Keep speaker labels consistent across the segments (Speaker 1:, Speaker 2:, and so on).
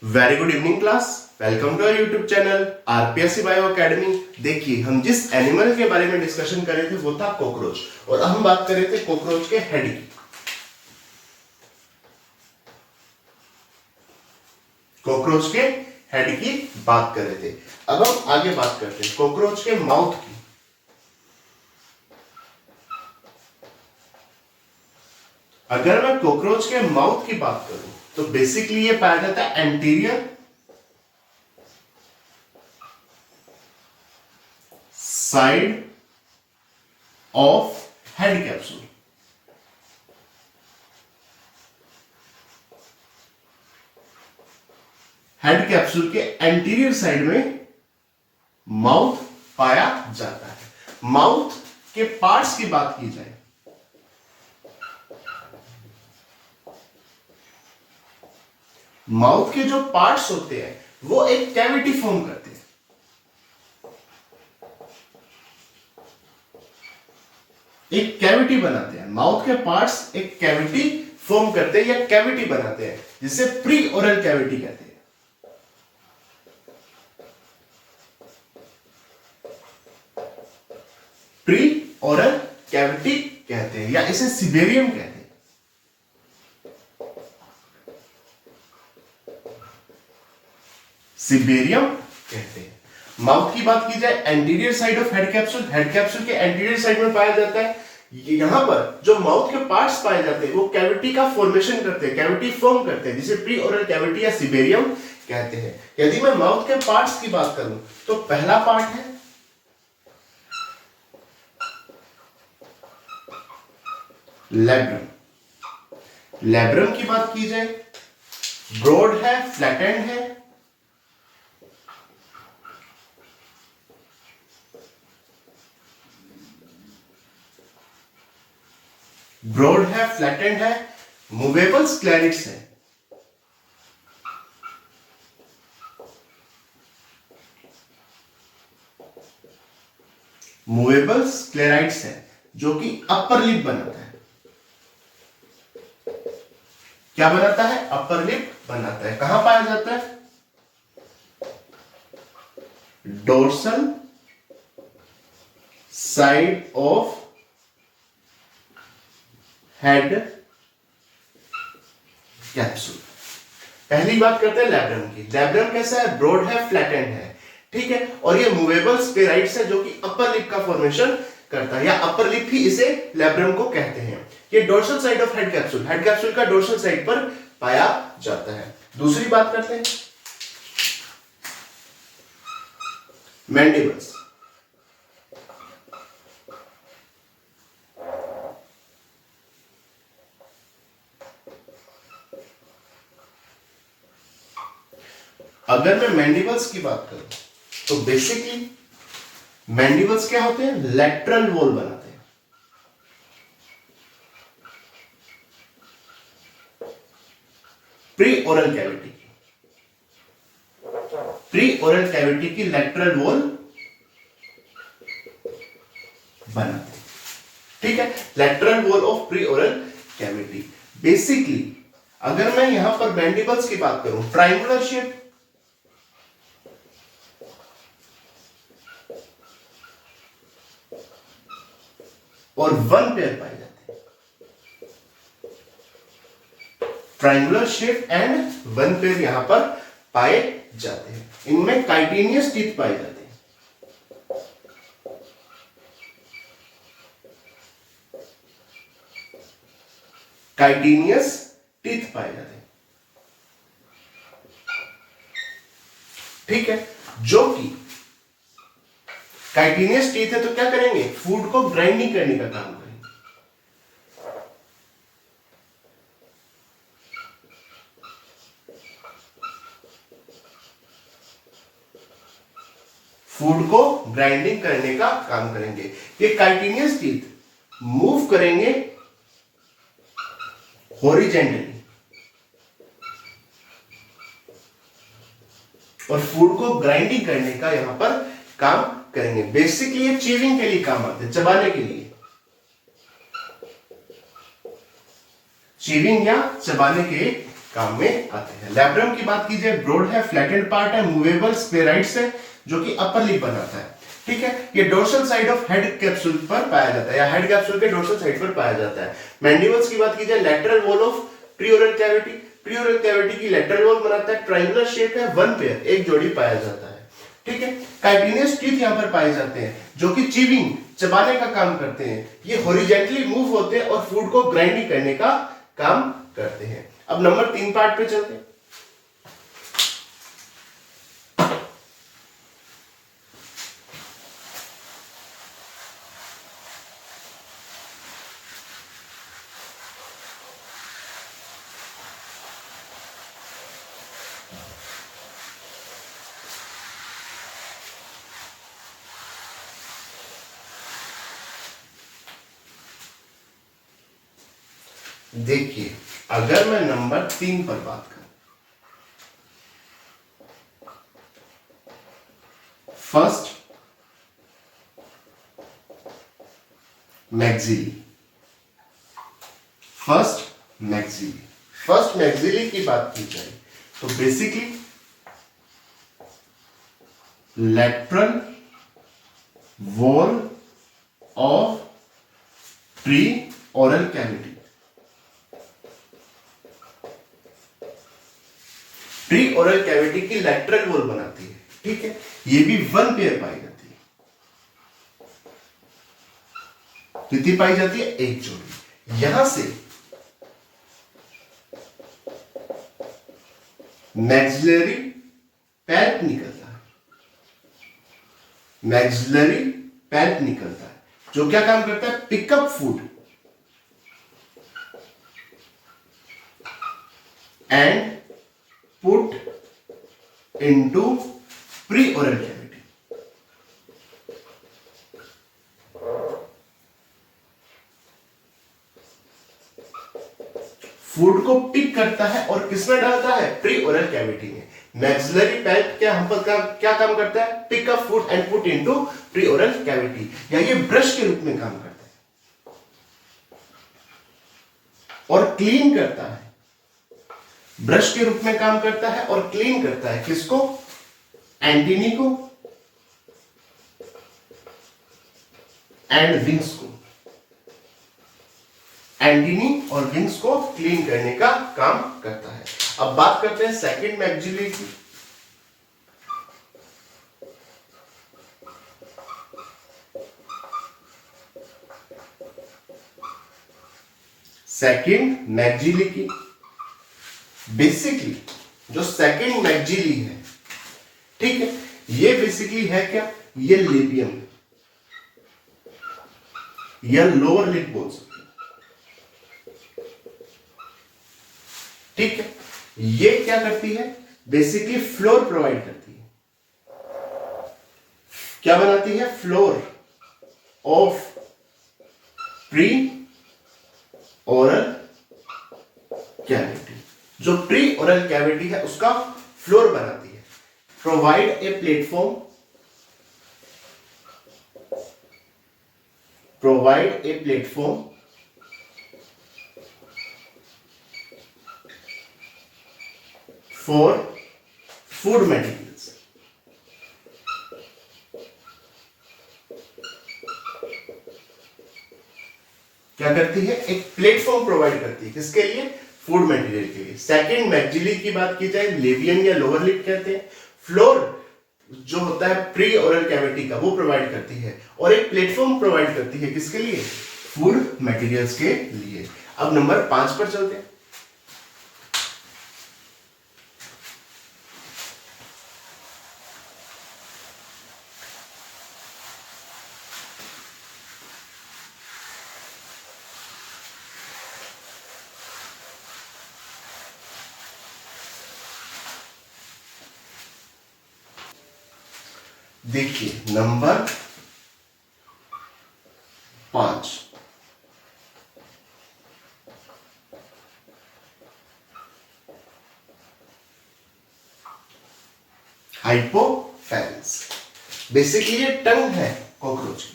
Speaker 1: Very good evening class. Welcome to our YouTube channel RPSC bio academy. देखिए, हम जिस animal के बारे में डिस्कशन कर रहे थे वो था कॉकरोच, और हम बात कर रहे थे कॉकरोच के हेड की। कॉकरोच के हेड की बात कर रहे थे। अब हम आगे बात करते हैं कॉकरोच के माउथ की। अगर मैं कॉकरोच के माउथ की बात करूं तो बेसिकली ये पाया जाता है anterior side of head capsule. Head capsule के एंटीरियर साइड में माउथ पाया जाता है। माउथ के पार्ट्स की बात की जाए, माउथ के जो पार्ट्स होते हैं वो एक कैविटी फॉर्म करते हैं। एक कैविटी बनाते हैं। माउथ के पार्ट्स एक कैविटी फॉर्म करते हैं या कैविटी बनाते हैं, जिसे प्री ओरल कैविटी कहते हैं। प्री ओरल कैविटी कहते हैं या इसे सिबेरियम कहते हैं। सिबेरियम कहते हैं। माउथ की बात की जाए, anterior side of head capsule. Head capsule के एंटीरियर साइड में पाया जाता है। यहां पर जो माउथ के पार्ट्स पाए जाते हैं वो कैविटी का फॉर्मेशन करते हैं, कैविटी फॉर्म करते हैं, जिसे प्री ओरल कैविटी या सिबेरियम कहते हैं। यदि मैं माउथ के पार्ट्स की बात करूं तो पहला पार्ट है लैब्रम। लैब्रम की बात की जाए, ब्रॉड है, फ्लैटेंड है, ब्रॉड है, फ्लैटेंड है, मूवेबल स्क्लेराइड्स है। मूवेबल स्क्लेराइड्स है जो कि अपर लिप बनाता है। क्या बनाता है? अपर लिप बनाता है। कहां पाया जाता है? Dorsal side of head capsule. पहली बात करते हैं लैब्रम की। लैब्रम कैसा है? ब्रॉड है, फ्लैटेंड है, ठीक है, और ये मूवेबल स्क्लेराइड्स है जो कि अपर लिप का फॉर्मेशन करता है, या अपर लिप ही इसे लैब्रम को कहते हैं। ये dorsal side of head capsule, head capsule का डोर्सल साइड पर पाया जाता है। दूसरी बात करते हैं मैंडिबल्स। अगर मैं मैंडिबल्स की बात करूं तो बेसिकली मैंडिबल्स क्या होते हैं? लैटरल वॉल बनाते हैं। प्री ओरल कैविटी की, प्री ओरल कैविटी की लैटरल वॉल बनाते हैं, ठीक है। Lateral wall of pre oral cavity. Basically अगर मैं यहां पर मैंडिबल्स की बात करूं, ट्रायंगुलर शेप, और वन पेयर पाए जाते हैं। Triangular shape and one pair यहां पर पाए जाते हैं। इनमें काइटिनियस टीथ पाए जाते हैं। काइटिनियस टीथ पाए जाते हैं, ठीक है। जो कि काइटिनियस टीथ है तो क्या करेंगे? फूड को ग्राइंडिंग करने का काम करेंगे। फूड को ग्राइंडिंग करने का काम करेंगे। ये काइटिनियस टीथ मूव करेंगे हॉरिजेंटली और फूड को ग्राइंडिंग करने का यहां पर काम करेंगे। बेसिकली ये च्यूइंग के लिए काम आते हैं, चबाने के लिए। च्यूइंग या चबाने के काम में आते हैं। लैब्रम की बात की जाए, ब्रॉड है, फ्लैटेंड पार्ट है, मूवेबल स्पेराइड्स है, जो कि अपर लिप बनाता है। ठीक है, ये dorsal side of head capsule पर पाया जाता है, या हेड कैप्सूल के डोर्सल साइड पर पाया जाता है। मैंडिबल्स की बात की जाए, lateral wall of preoral cavity, preoral cavity की लैटरल वॉल बनाता है, ट्रायंगुलर शेप है, वन पेयर, एक जोड़ी पाया जाता है। ठीक है, काइटिनियस टीथ यहां पर पाए जाते हैं, जो कि चीविंग, चबाने का काम करते हैं। ये हॉरिजॉन्टली मूव होते हैं और फूड को ग्राइंडिंग करने का काम करते हैं। अब नंबर 3 पार्ट पे चलते हैं। देखिए, अगर मैं नंबर 3 पर बात करूं, फर्स्ट मैक्सिली, फर्स्ट मैक्सिली की बात की जाए तो basically lateral wall of pre oral cavity, pre oral cavity की लैटरल वॉल बनाती है। ठीक है, ये भी वन पेयर पाई जाती है। कितनी पाई जाती है? एक जोड़ी। यहां से मैक्सिलरी पैल्प निकलता है, मैक्सिलरी पैल्प निकलता है, जो क्या काम करता है? Pickup food and put into pre oral cavity. Food को पिक करता है और किसमें डालता है? प्री ओरल कैविटी में। मैक्सिलरी पैल्प क्या काम करता है? Pick up food and put into pre oral cavity, या ये ब्रश के रूप में काम करता है और क्लीन करता है। ब्रश के रूप में काम करता है और क्लीन करता है किसको? एंटीनी को एंड विंग्स को। एंटीनी और विंग्स को क्लीन करने का काम करता है। अब बात करते हैं सेकंड मैक्सिलरी की। सेकंड मैक्सिलरी की बेसिकली जो सेकंड मैक्सिलरी है, ठीक है, ये बेसिकली है क्या? ये लेबियम, या लोअर लिप बोल सकते, ठीक है। ये क्या करती है? बेसिकली फ्लोर प्रोवाइड करती है। क्या बनाती है? Floor of pre oral cavity. जो प्री ओरल कैविटी है उसका फ्लोर बनाती है। Provide a platform, provide a platform for food materials. क्या करती है? एक प्लेटफॉर्म प्रोवाइड करती है। किसके लिए? फूड मटेरियल के लिए। सेकंड मैक्सिलरी की बात की जाए, लेबियम या लोअर लिप कहते हैं। फ्लोर जो होता है प्री ओरल कैविटी का, वो प्रोवाइड करती है, और एक प्लेटफॉर्म प्रोवाइड करती है। किसके लिए? फूड मटेरियल्स के लिए। अब नंबर 5 पर चलते हैं। देखिए नंबर 5, हाइपोफैलेंस। बेसिकली ये टंग है कॉकरोच की।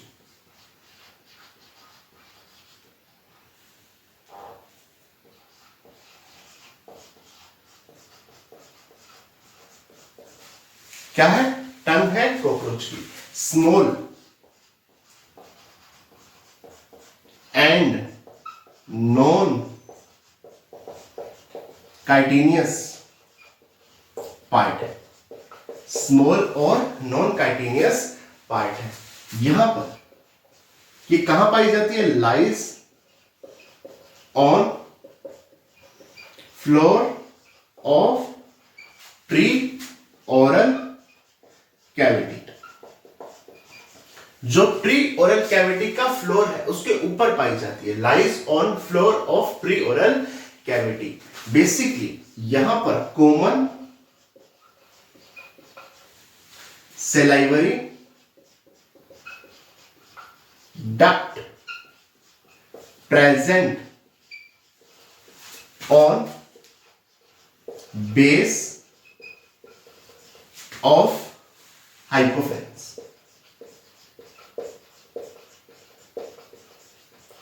Speaker 1: क्या है? टंग है कॉकरोच की। Small and non chitinous part है, स्मॉल और नॉन काइटिनियस पार्ट है। यहां पर ये कहां पाई जाती है? Lies on floor of pre oral cavity. जो प्री ओरल कैविटी का फ्लोर है उसके ऊपर पाई जाती है, lies on floor of pre oral cavity. Basically यहां पर common salivary duct present on base of hypopharynx.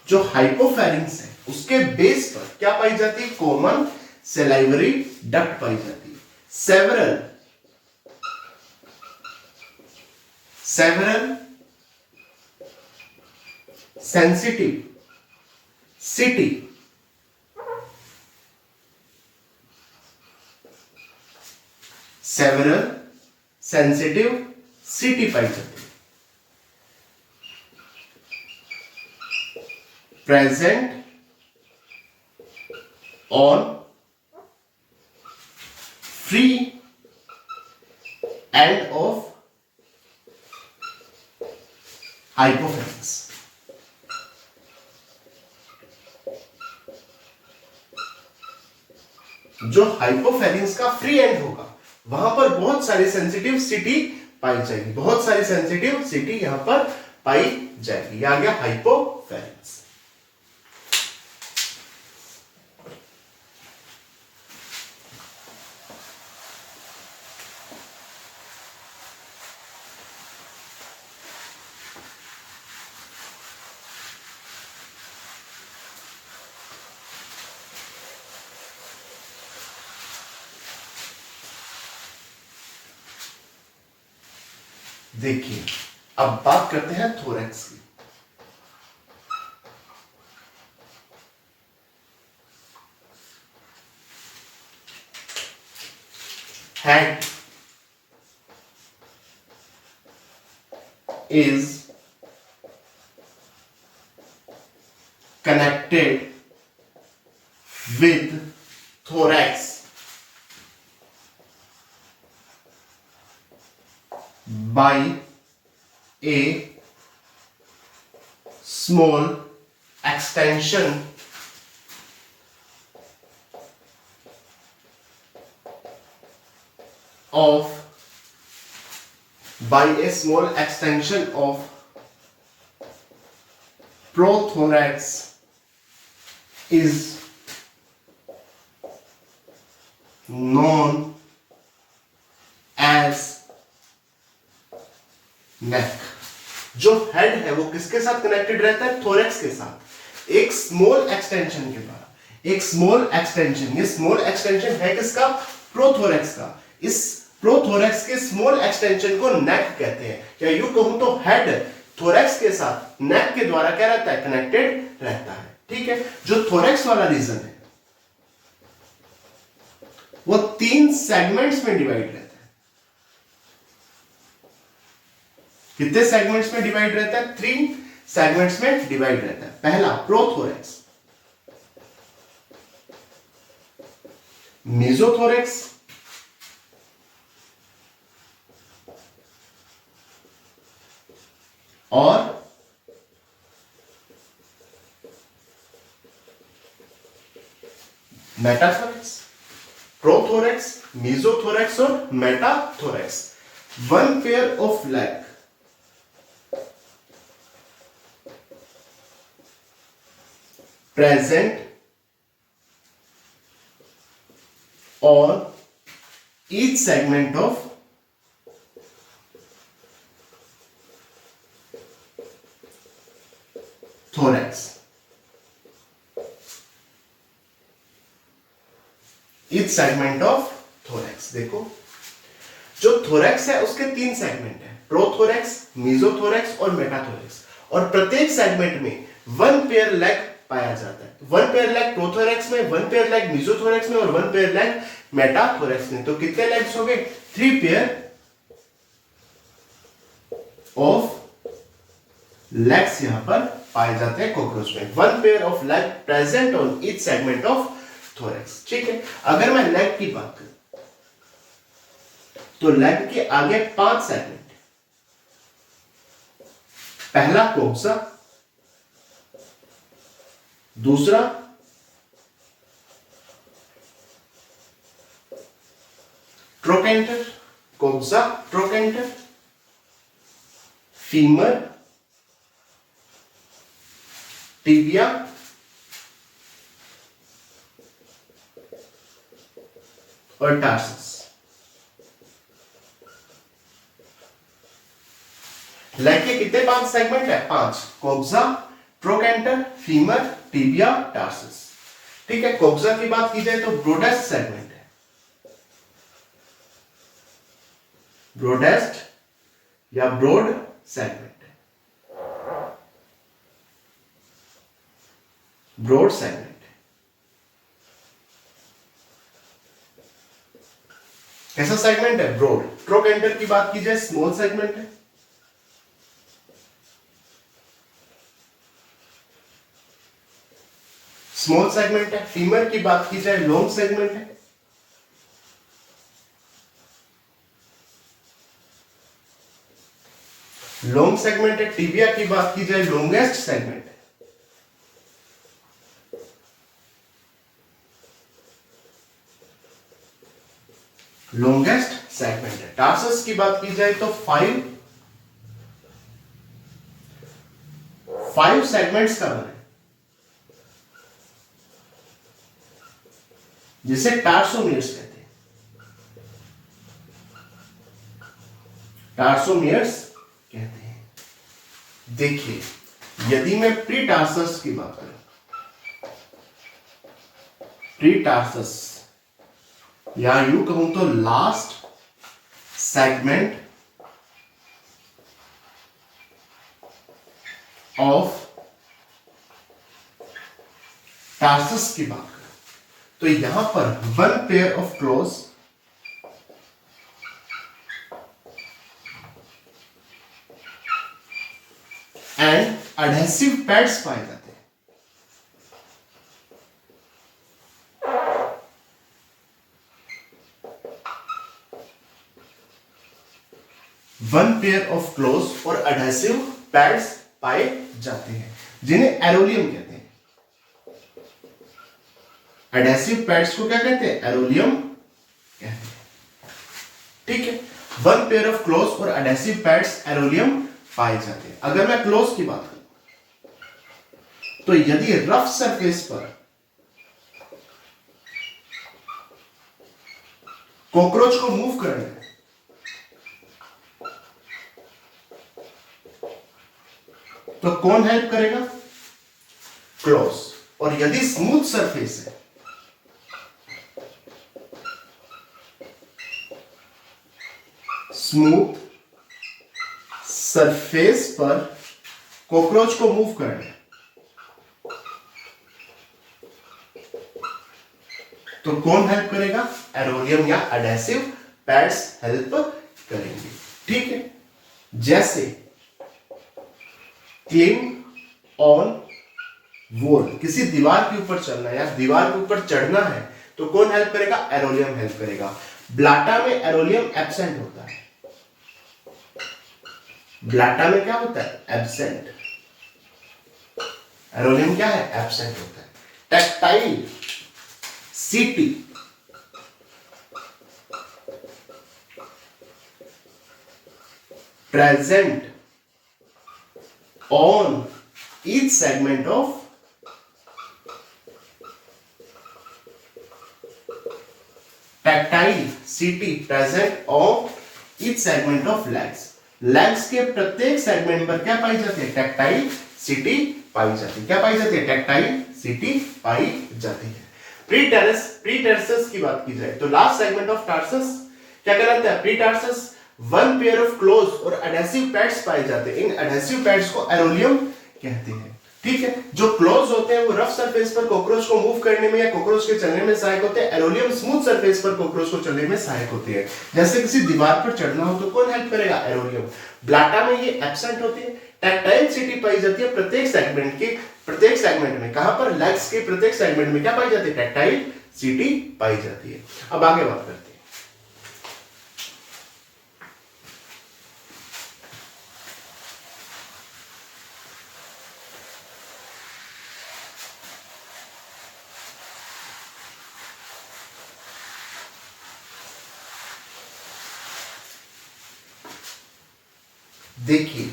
Speaker 1: जो हाइपोफेरेंस है उसके बेस पर क्या पाई जाती है? कॉमन सेलाइवरी डक्ट पाई जाती है। Several sensitivity several sensitivity पाई जाती है। Present on free end of hypopharynx. जो हाइपोफेरेंस का फ्री एंड होगा वहां पर बहुत सारी सेंसिटिव सिटी पाई जाएगी, बहुत सारी सेंसिटिव सिटी यहां पर पाई जाएगी। यह आ गया हाइपोफेरेंस। देखिए अब बात करते हैं थोरैक्स की। Head is connected with thorax by a small extension of prothorax is known as neck। जो हेड है वो किसके साथ कनेक्टेड रहता है? थोरैक्स के साथ, एक स्मॉल एक्सटेंशन के द्वारा। एक स्मॉल एक्सटेंशन, ये स्मॉल एक्सटेंशन है किसका? प्रोथोरैक्स का। इस प्रोथोरैक्स के स्मॉल एक्सटेंशन को नेक कहते हैं। या यूं कहूं तो हेड थोरैक्स के साथ नेक के द्वारा क्या रहता है? कनेक्टेड रहता है। ठीक है। जो थोरैक्स वाला रीजन है वो 3 सेगमेंट्स में डिवाइड रहता है। कितने सेगमेंट्स में डिवाइड रहता है? 3 सेगमेंट्स में डिवाइड रहता है। पहला प्रोथोरैक्स, मेसोथोरैक्स और मेटाथोरैक्स। प्रोथोरैक्स, मेसोथोरैक्स और metathorax. 1 pair of leg present on each segment of thorax। each segment of thorax। देखो जो थोरैक्स है उसके 3 सेगमेंट है, प्रोथोरैक्स, मेसोथोरैक्स और मेटाथोरैक्स, और प्रत्येक सेगमेंट में 1 पेयर लेग पाया जाता है। 1 पेयर लेग प्रोथोरैक्स में, 1 पेयर लेग मेसोथोरैक्स में और 1 पेयर लेग मेटाथोरैक्स में। तो कितने लेग्स हो गए? 3 पेयर ऑफ लेग्स यहां पर पाए जाते हैं कॉकरोच में। 1 pair of leg present on each segment of thorax. ठीक है, अगर मैं लेग की बात करूं तो लेग के आगे 5 सेगमेंट। पहला कोक्सा, दूसरा ट्रोकेंटर, कोक्सा ट्रोकेंटर, फीमर, टिबिया और टार्सस। लेग के कितने 5 सेगमेंट है? 5। कोक्सा, ट्रोकेंटर, फीमर, टिबिया, टार्सस। ठीक है, कोक्सा की बात की जाए तो ब्रोडेस्ट सेगमेंट है, ब्रोडेस्ट या ब्रॉड सेगमेंट है, ब्रॉड सेगमेंट है। कैसा सेगमेंट है? ब्रॉड। ट्रोकेंटर की बात की जाए स्मॉल सेगमेंट है, स्मॉल सेगमेंट है। फीमर की बात की जाए लॉन्ग सेगमेंट है, लॉन्ग सेगमेंट है। टिबिया की बात की जाए लॉन्गेस्ट सेगमेंट है, लॉन्गेस्ट सेगमेंट है। टार्सस की बात की जाए तो 5 सेगमेंट्स का बना है, जिसे टार्सोमियर्स कहते हैं, टार्सोमियर्स कहते हैं। देखिए, यदि मैं प्री टार्सस की बात करूं, प्री टार्सस या यूं कहूं तो लास्ट सेगमेंट ऑफ टार्सस की बात करें तो यहां पर 1 pair of close and adhesive pads पाए जाते हैं। 1 पेयर ऑफ क्लोज और एडहेसिव पैड्स पाए जाते हैं, जिन्हें एरोलियम कहते हैं। एडहेसिव पैड्स को क्या कहते हैं? एरोलियम कहते हैं। ठीक है, 1 पेयर ऑफ क्लोज और एडहेसिव पैड्स एरोलियम पाए जाते हैं। अगर मैं क्लोज की बात करूं तो यदि रफ सरफेस पर कॉकरोच को मूव करना है तो कौन हेल्प करेगा? क्लोज। और यदि स्मूथ सरफेस है स्मूथ सरफेस पर कॉकरोच को मूव करना है तो कौन हेल्प करेगा? एरोलियम या एडहेसिव पैड्स हेल्प करेंगे। ठीक है, जैसे क्लिंग ऑन वॉल, किसी दीवार के ऊपर चलना है या दीवार के ऊपर चढ़ना है तो कौन हेल्प करेगा? एरोलियम हेल्प करेगा। ब्लाटा में एरोलियम एब्सेंट होता है, ब्लाटा में क्या होता है? एब्सेंट। एरोलियम क्या है? एब्सेंट होता है। टेक्टाइल सीटी present on each segment of tactile CT present on each segment of legs। Legs के प्रत्येक सेगमेंट पर क्या पाई जाती है? टैक्टाइल सीटी पाई जाती है। क्या पाई जाती है? टैक्टाइल सीटी पाई जाती है। प्री टेरसस की बात की जाए तो लास्ट सेगमेंट ऑफ टार्सस क्या कहलाता है? प्रीटार्सस वन पेयर ऑफ क्लोज और एडहेसिव पैड्स पाए जाते हैं। इन एडहेसिव पैड्स को एरोलियम कहते हैं। ठीक है, जो क्लोज होते हैं वो रफ सरफेस पर कॉकरोच को मूव करने में या कॉकरोच के चलने में सहायक होते हैं। एरोलियम स्मूथ सरफेस पर कॉकरोच को चलने में सहायक होते हैं। जैसे किसी दीवार पर चढ़ना हो तो कौन हेल्प करेगा? एरोलियम। ब्लाटा में ये एब्सेंट होती है। टैक्टाइल सिटी पाई जाती है प्रत्येक सेगमेंट में। कहां पर? लेग्स के प्रत्येक सेगमेंट में क्या पाई जाती है? टैक्टाइल सिटी पाई जाती है। अब आगे बात करते हैं। देखिए,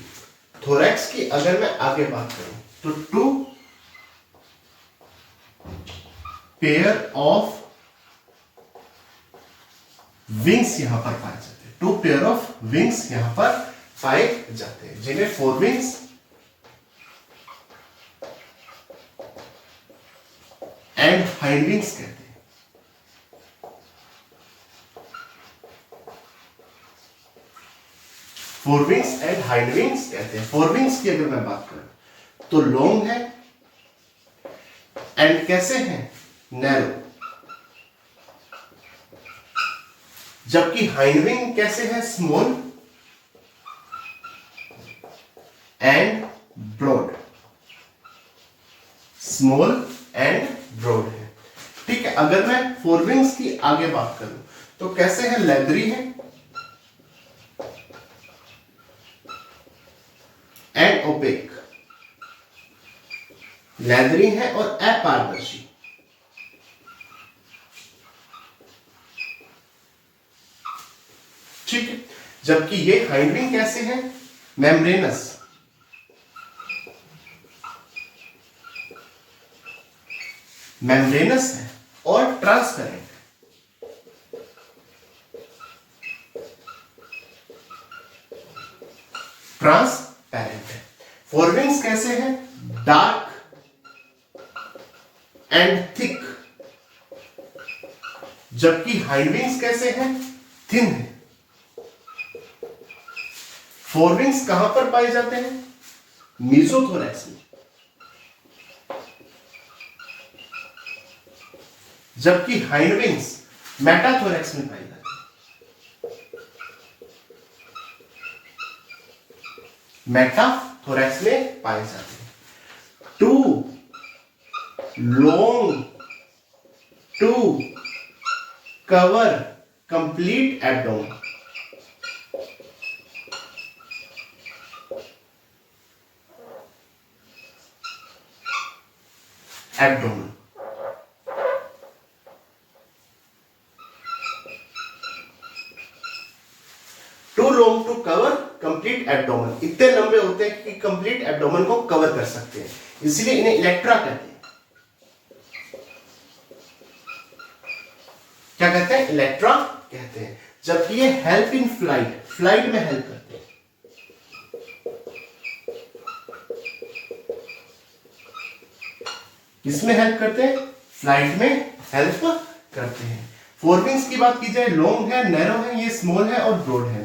Speaker 1: थोरैक्स की अगर मैं आगे बात करूं तो टू पेयर ऑफ विंग्स यहां पर पाए जाते हैं। टू पेयर ऑफ विंग्स यहां पर पाए जाते हैं, जिन्हें फोरविंग्स एंड हाइंडविंग्स कहते हैं। फोरविंग्स एंड हाइंडविंग्स कहते हैं। फोरविंग्स की अगर मैं बात करूं तो लॉन्ग है एंड कैसे हैं? नैरो। जबकि हाइंडविंग कैसे है? Small and broad. Small and broad है। ठीक है, अगर मैं फोरविंग्स की आगे बात करूं तो कैसे है? लेदरी है एंड ओपेक। लेदरी है और अपारदर्शी। ठीक है, जबकि ये हाइंडविंग कैसे है? मेम्ब्रेनस है और ट्रांसपेरेंट है। ट्रांसपेरेंट है। फोरविंग्स कैसे हैं? Dark and thick. जबकि हाइंडविंग्स कैसे हैं? थिन है। फोरविंग्स कहां पर पाए जाते हैं? मीजोथोरैक्स में। जबकि हाइंडविंग्स मेटाथोरैक्स में पाई जाती है। मेटाथोरैक्स में पाए जाते हैं। Too long to cover complete abdomen. Abdomen too long to cover complete abdomen. इतने लंबे होते हैं कि कंप्लीट एब्डोमेन को कवर कर सकते हैं, इसलिए इन्हें इलेक्ट्रा कहते हैं। क्या कहते हैं? इलेक्ट्रा कहते हैं। जबकि ये हेल्प इन फ्लाइट में हेल्प करते हैं। किसमें हेल्प करते हैं? फ्लाइट में हेल्प करते हैं। फोरविंग्स की बात की जाए, लॉन्ग है, नैरो है, ये स्मॉल है और ब्रॉड है।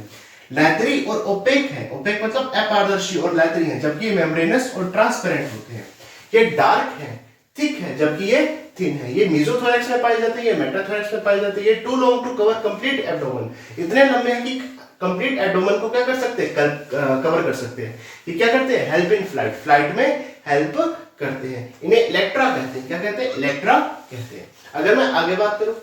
Speaker 1: लैथरी और ओपेक है। ओपेक मतलब अपारदर्शी और लैथरी है, जबकि ये मेम्ब्रेनस और ट्रांसपेरेंट होते हैं। ये डार्क है, थिक है, जबकि ये थिन है। ये मीजोथोरैक्स में पाई जाती है, ये मेटाथोरैक्स में पाई जाती है। ये too long to cover complete abdomen. इतने लंबे हैं कि कंप्लीट एब्डोमेन को क्या कर सकते हैं? कवर कर सकते हैं। ये क्या करते हैं? हेल्प इन फ्लाइट में हेल्प करते हैं। इन्हें इलेक्ट्रा कहते हैं। क्या कहते हैं? इलेक्ट्रा कहते हैं। अगर मैं आगे बात करूं,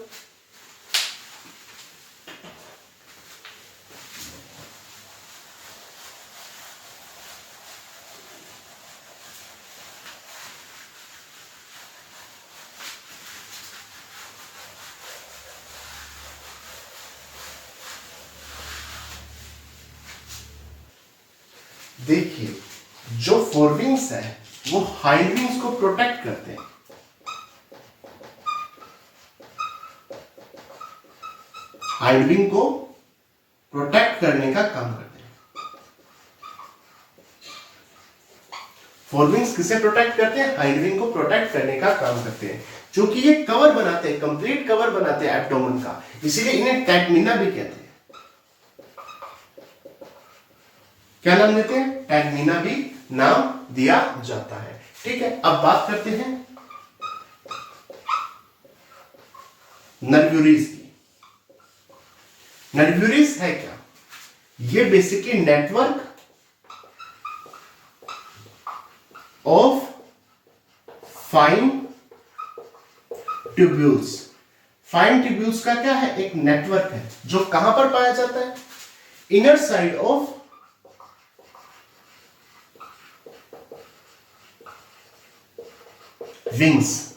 Speaker 1: देखिए, जो फोरविंग्स है वो हाइंडविंग्स को प्रोटेक्ट करते हैं। हाइंडविंग को प्रोटेक्ट करने का काम करते हैं। फोरविंग्स किसे प्रोटेक्ट करते हैं? हाइंडविंग को प्रोटेक्ट करने का काम करते हैं। क्योंकि ये कवर बनाते हैं, कंप्लीट कवर बनाते हैं एब्डोमेन का, इसीलिए इन्हें टैगमिना भी कहते हैं। क्या नाम देते हैं? टैगमीना भी नाम दिया जाता है। ठीक है, अब बात करते हैं नर्व्यूरीज की। नर्व्यूरीज है क्या? ये basically network of fine tubules. Fine tubules का क्या है? एक नेटवर्क है जो कहां पर पाया जाता है? Inner side of wings.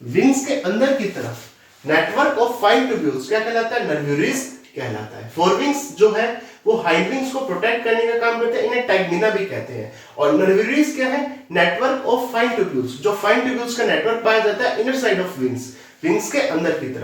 Speaker 1: Wings के अंदर की तरफ नेटवर्क ऑफ फाइन ट्यूब्यूल्स क्या कहलाता है? नर्व्यूरीज कहलाता है। फोरविंग्स जो है वो हाइंड विंग्स को प्रोटेक्ट करने का काम करते हैं, इन्हें टैगमीना भी कहते हैं। और नर्व्यूरीज क्या है? नेटवर्क ऑफ फाइन ट्यूब्यूल्स, जो फाइन ट्यूब्यूल्स का नेटवर्क पाया जाता है inner side of wings, wings के अंदर की तरफ।